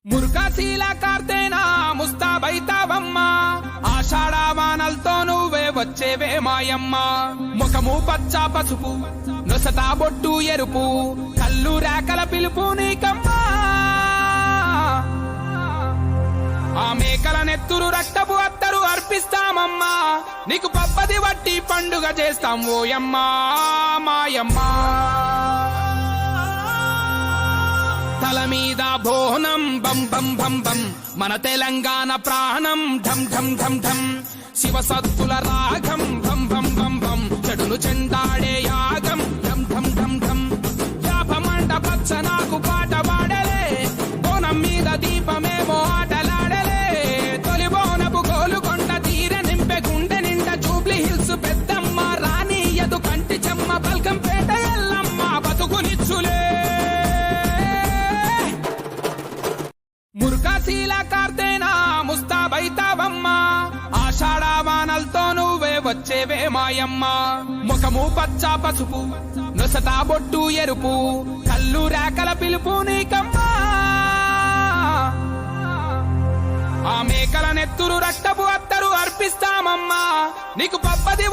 మురుకాశీల కార్తేనా ముస్తాబైతావమ్మా, ఆషాఢవానల్తో నువ్వే వచ్చేవే మాయమ్మ. ముఖము పచ్చ పసుపు, నొసట బొట్టు ఎరుపు, కళ్ళు రేకల పిలుపు నీకమ్మా. ఆ మేకల నెత్తురు రక్తపు అత్తరు అర్పిస్తామమ్మా, నీకు పబ్బది వట్టి పండుగ చేస్తాం ఓయమ్మా మాయమ్మా. తల మీద బోనం బం బం బం బం, మన తెలంగాణ ప్రాణం ఢం ఢం ఢం ఢం. శివ సత్తుల రాగం భం భం బం బం, చెడును చెండాడే యాగం ఢం ఢం ఢం ఢం. యాపమంట పచ్చ నాకు పాట పాడలే, బోనం మీద దీపమేమో ఆటలాడలే. తొలి బోనపు గోలుకొండ తీర నింపె గుండె నిండా జూబ్లీ హిల్స్ పెద్దమ్మ, రాణి యదు కంటి చెమ్మ బల్కంపేట ఎల్లమ్మ బతుకునిచ్చులే. మురుకాశీల కార్తేనా ముస్తాబైతావమ్మా, ఆషాఢవానల్తో నువ్వే వచ్చేవే మాయమ్మ. ముఖము పచ్చ పసుపు, నొసట బొట్టు ఎరుపు, కళ్ళు రేకల పిలుపు నీకమ్మా. ఆ మేకల నెత్తురు రక్తపు అత్తరు అర్పిస్తామమ్మా, నీకు పబ్బది